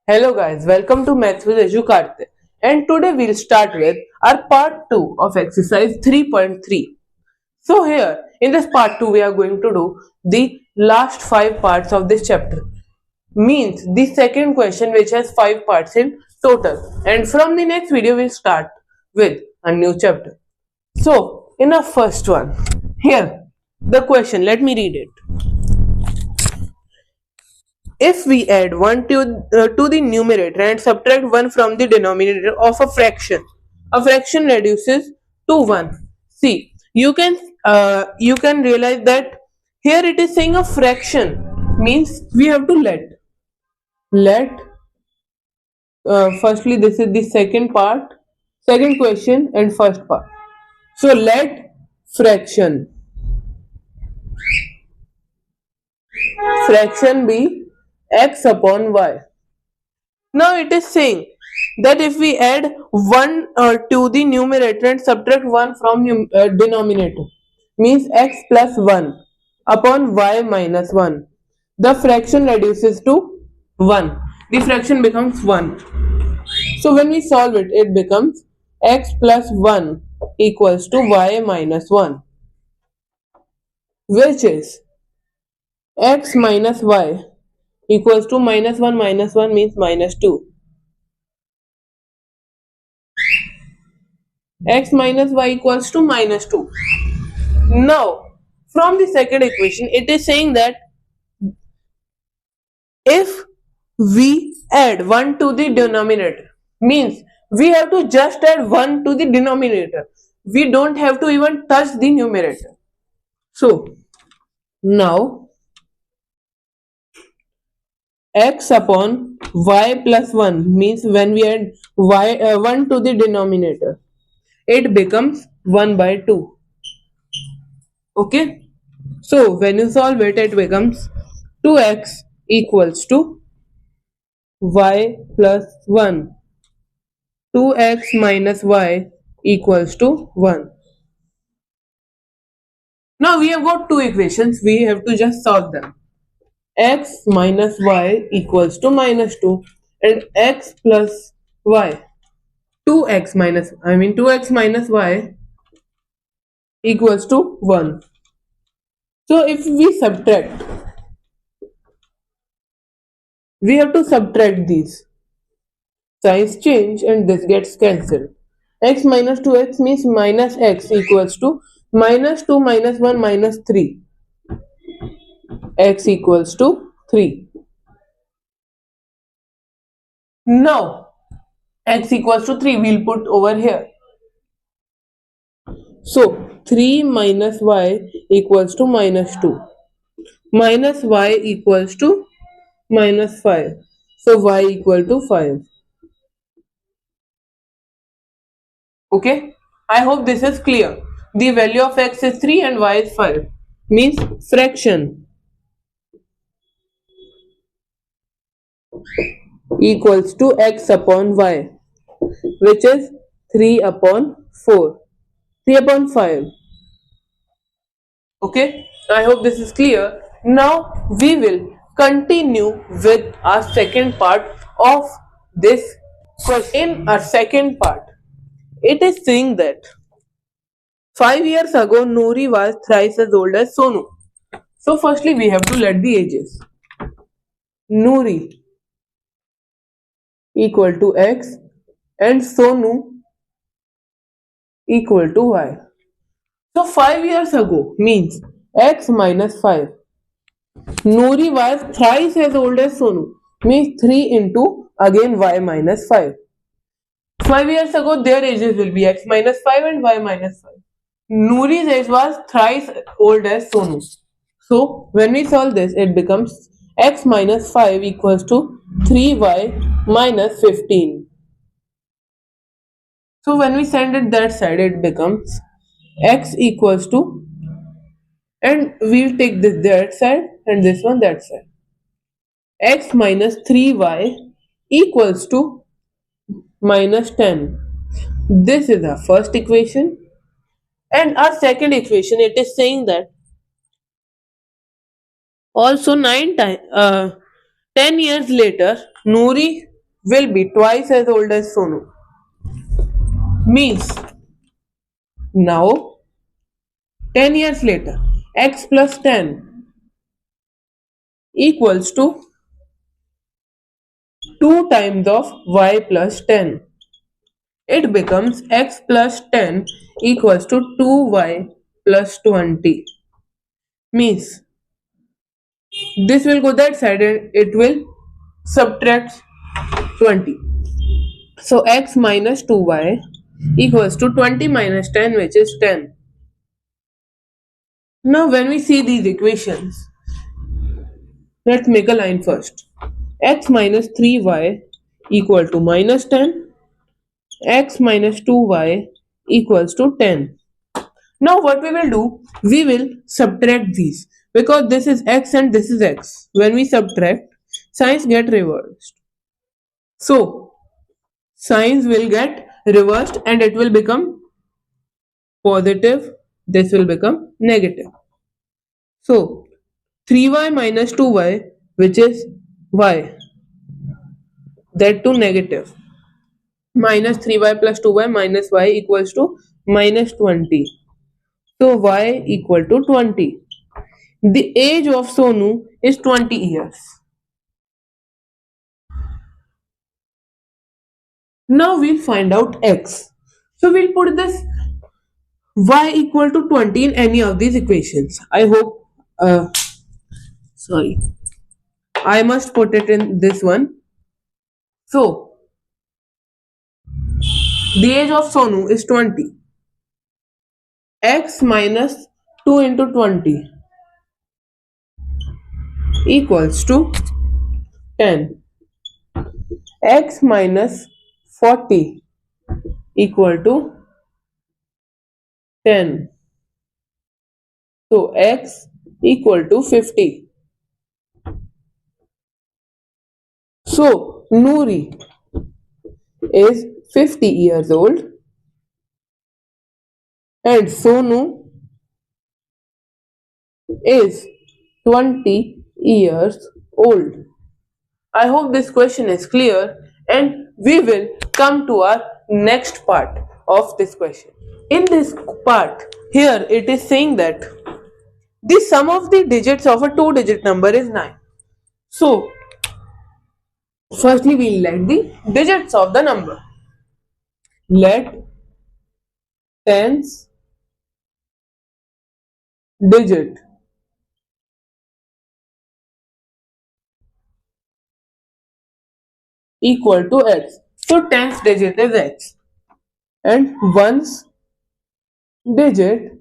Hello guys, welcome to Maths with Aju Karthik. And today we'll start with our part 2 of exercise 3.3. So here in this part 2 we are going to do the last 5 parts of this chapter. Means the second question which has 5 parts in total. And from the next video we'll start with a new chapter. So in our first one, here the question, let me read it. If we add 1 to the numerator and subtract 1 from the denominator of a fraction reduces to 1. See, you can realize that here it is saying a fraction means we have to let firstly this is the second question and first part. So let fraction fraction be x upon y. Now it is saying that if we add 1 to the numerator and subtract 1 from denominator, means x plus 1 upon y minus 1, the fraction reduces to 1. The fraction becomes 1. So when we solve it, it becomes x plus 1 equals to y minus 1, which is x minus y equals to minus 1 means minus 2. X minus y equals to minus 2. Now, from the second equation, it is saying that if we add 1 to the denominator, means we have to just add 1 to the denominator. We don't have to even touch the numerator. So, now x upon y plus 1 means when we add 1 to the denominator, it becomes 1 by 2. Okay, so when you solve it, it becomes 2x equals to y plus 1. 2x minus y equals to 1. Now we have got two equations, we have to just solve them. X minus y equals to minus 2 and x plus y. 2x minus y equals to 1. So if we subtract, we have to subtract these. Signs change and this gets cancelled. X minus 2x means minus x equals to minus 2 minus 1 minus 3. X equals to 3. Now x equals to 3 we'll put over here. So 3 minus y equals to minus 2. Minus y equals to minus 5. So y equal to 5. Okay, I hope this is clear. The value of x is 3 and y is 5. Means fraction equals to x upon y, which is 3 upon 4. 3 upon 5. Okay, I hope this is clear. Now we will continue with our second part of this question. In our second part, it is saying that 5 years ago Noori was thrice as old as Sonu. So firstly we have to let the ages. Noori equal to x and Sonu equal to y. So 5 years ago means x minus 5. Noori was thrice as old as Sonu means 3 into again y minus 5. 5 years ago their ages will be x minus 5 and y minus 5. Noori's age was thrice old as Sonu. So when we solve this, it becomes x minus 5 equals to 3y minus 15. So when we send it that side, it becomes x equals to, and we'll take this that side and this one that side. X minus 3y equals to minus 10. This is our first equation. And our second equation, it is saying that also 10 years later, Noori will be twice as old as Sonu. Means now 10 years later, x plus 10 equals to 2 times of y plus 10. It becomes x plus 10 equals to 2y plus 20. Means this will go that side and it will subtract 20. So x minus 2y equals to 20 minus 10, which is 10. Now when we see these equations, let's make a line first. X minus 3y equal to minus 10. X minus 2y equals to 10. Now what we will do, we will subtract these because this is x and this is x. When we subtract, signs get reversed. So signs will get reversed and it will become positive. This will become negative. So 3y minus 2y, which is y, that to negative, minus 3y plus 2y minus y equals to minus 20. So y equal to 20. The age of Sonu is 20 years. Now we'll find out x. So we'll put this y equal to 20 in any of these equations. I hope, sorry, I must put it in this one. So the age of Sonu is 20. X minus 2 into 20 equals to 10. X minus 40 equal to 10. So x equal to 50. So Noori is 50 years old and Sonu is 20 years old. I hope this question is clear and we will come to our next part of this question. In this part, here it is saying that the sum of the digits of a 2-digit number is 9. So, firstly we will let the digits of the number. Let tens digit equal to x. So tens digit is x and ones digit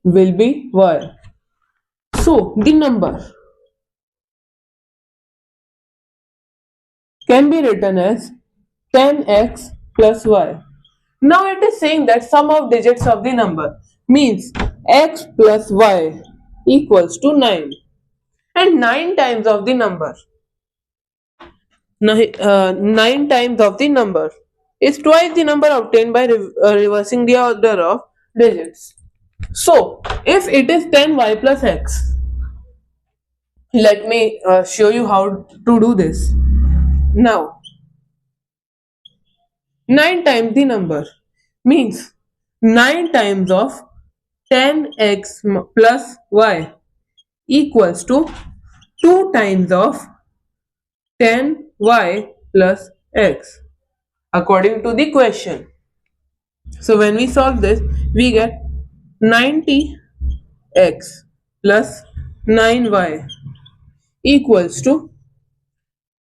will be y. So the number can be written as 10x plus y. Now it is saying that sum of digits of the number means x plus y equals to 9 and 9 times of the number. 9 times of the number is twice the number obtained by reversing the order of digits. So if it is 10y plus x, let me show you how to do this. Now 9 times the number means 9 times of 10x plus y equals to 2 times of 10y plus x according to the question. So when we solve this, we get 90x plus 9y equals to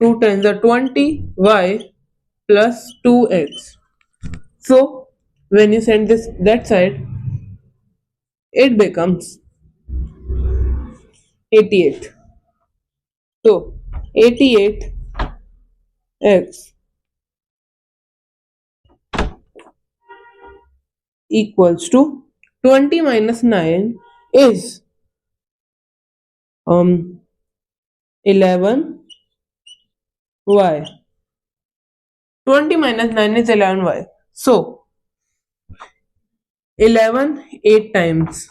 2 times the 20y plus 2x. So when you send this that side, it becomes 88. So 88x equals to 20 minus 9 is 11y. 20 minus 9 is 11y. So 11 8 times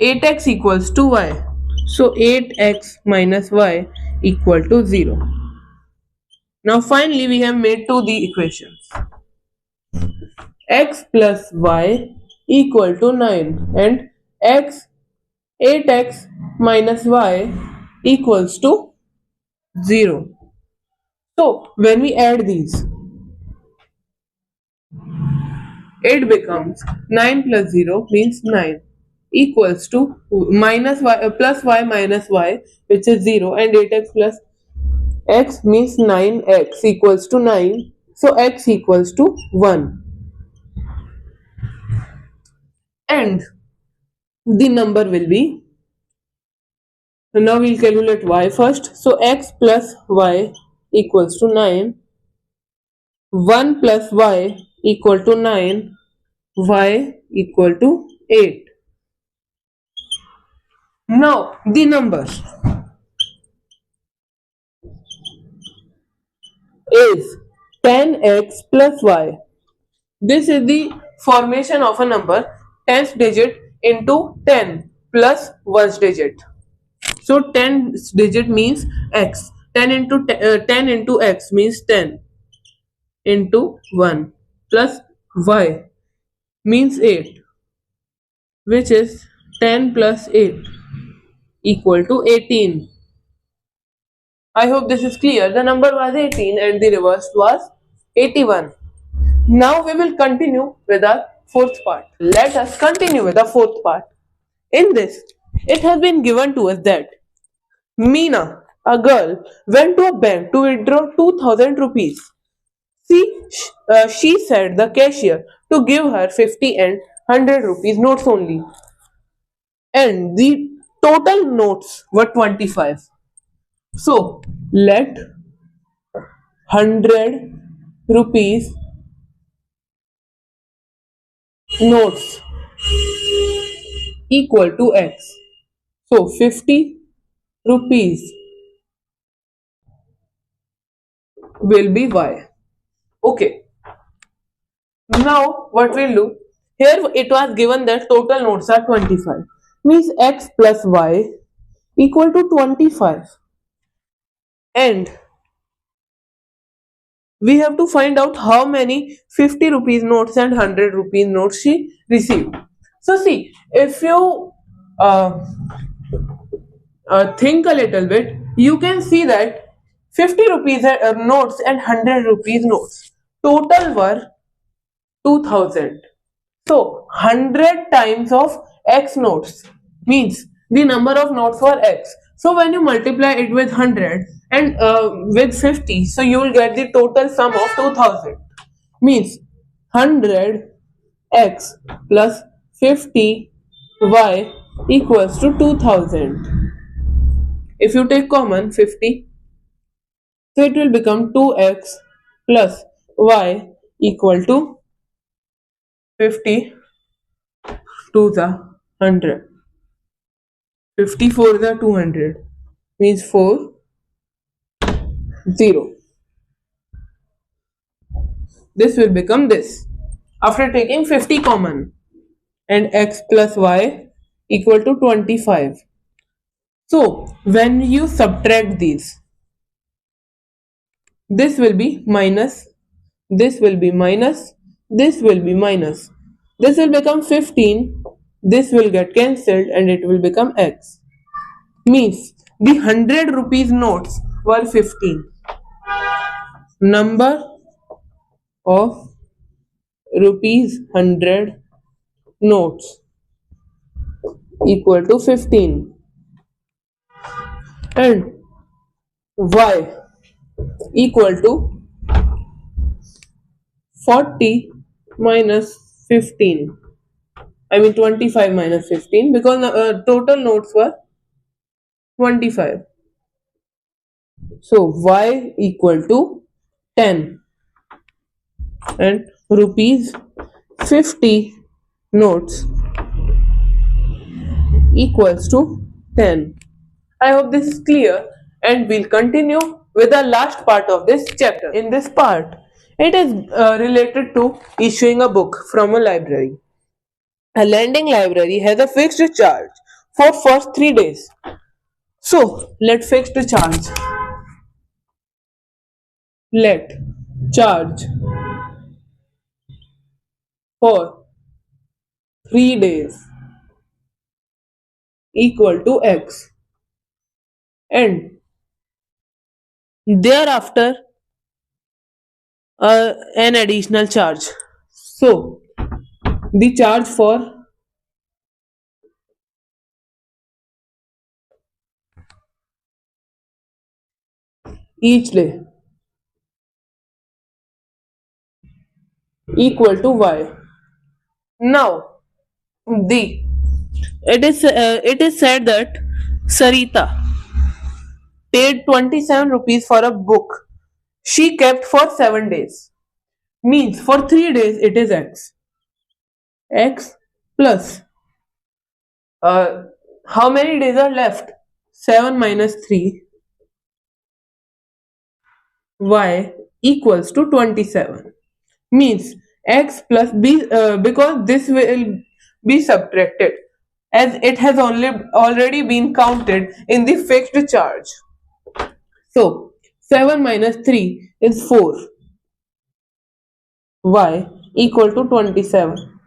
8x equals to y. So 8x minus y equal to 0. Now finally we have made two the equations. X plus y equal to 9 and 8x minus y equals to 0. So when we add these, it becomes 9 plus 0 means 9 equals to minus y plus y minus y, which is 0, and 8x plus x means 9x equals to 9, so x equals to 1, and the number will be, now we'll calculate y first. So x plus y equals to 9, 1 plus y equal to 9, y equal to 8. Now the number is 10x plus y. This is the formation of a number, 10th digit into 10 plus 1st digit. So 10th digit means x. 10 into x means 10 into 1 plus y means 8, which is 10 plus 8 equal to 18. I hope this is clear. The number was 18 and the reverse was 81. Now we will continue with our fourth part. Let us continue with the fourth part. In this, it has been given to us that Meena, a girl, went to a bank to withdraw 2000 rupees. She said the cashier to give her 50 and 100 rupees notes only. And the total notes were 25. So let 100 rupees notes equal to x. So 50 rupees will be y. Okay. Now what we'll do, here it was given that total notes are 25. Means x plus y equal to 25. And we have to find out how many 50 rupees notes and 100 rupees notes she received. So see, if you think a little bit, you can see that 50 rupees notes and 100 rupees notes total were 2000. So 100 times of x notes means the number of notes were x. So when you multiply it with 100 and with 50, so you will get the total sum of 2000. Means 100 x plus 50 y equals to 2000. If you take common 50, so it will become 2x plus y equal to 50 to the 100. 50 for the 200 means 4 0. This will become this after taking 50 common, and x plus y equal to 25. So when you subtract these, this will be minus, this will be minus, this will be minus, this will become 15, this will get cancelled and it will become x. Means the 100 rupees notes were 15. Number of rupees 100 notes equal to 15, and y equal to 40 minus 15. I mean 25 minus 15, because total notes were 25. So y equal to 10 and rupees 50 notes equals to 10. I hope this is clear, and we'll continue with the last part of this chapter. In this part, it is related to issuing a book from a library. A lending library has a fixed charge for first 3 days. So let's fix the charge. let charge for 3 days equal to x, and thereafter an additional charge. So the charge for each day equal to y. Now the it is said that Sarita paid 27 rupees for a book she kept for 7 days. Means for 3 days it is x. X plus uh, how many days are left? 7 minus 3 y equals to 27. Means x plus b, because this will be subtracted as it has only already been counted in the fixed charge. So 7 minus 3 is 4, y equal to 27.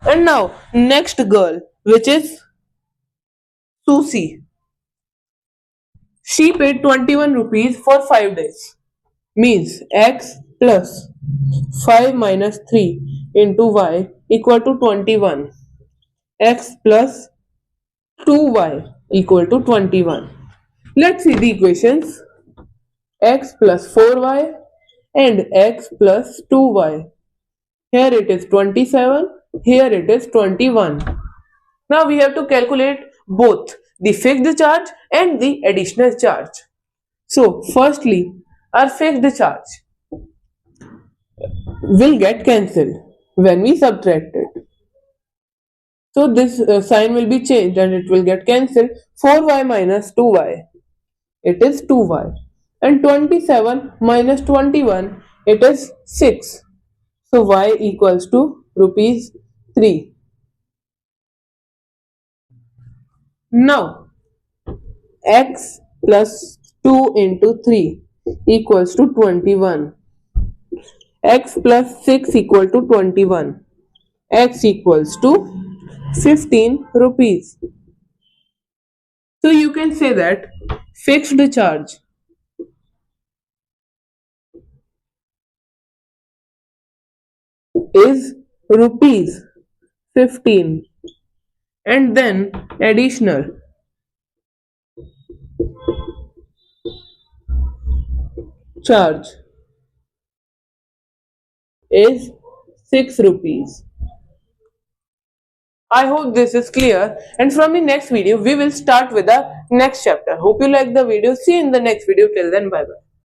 And now next girl, which is Susie, she paid 21 rupees for 5 days. Means x plus 5 minus 3 into y equal to 21. X plus 2y equal to 21. Let's see the equations. X plus 4y and x plus 2y. Here it is 27, here it is 21. Now we have to calculate both the fixed charge and the additional charge. So firstly, our fixed charge will get cancelled when we subtract it. So this sign will be changed and it will get cancelled. 4y minus 2y, it is 2y. And 27 minus 21, it is 6. So y equals to rupees 3. Now x plus 2 into 3 equals to 21. X plus 6 equal to 21. X equals to 15 rupees. So you can say that fixed charge is rupees 15 and then additional charge is 6 rupees. I hope this is clear, and from the next video we will start with the next chapter. Hope you like the video. See you in the next video. Till then, bye bye.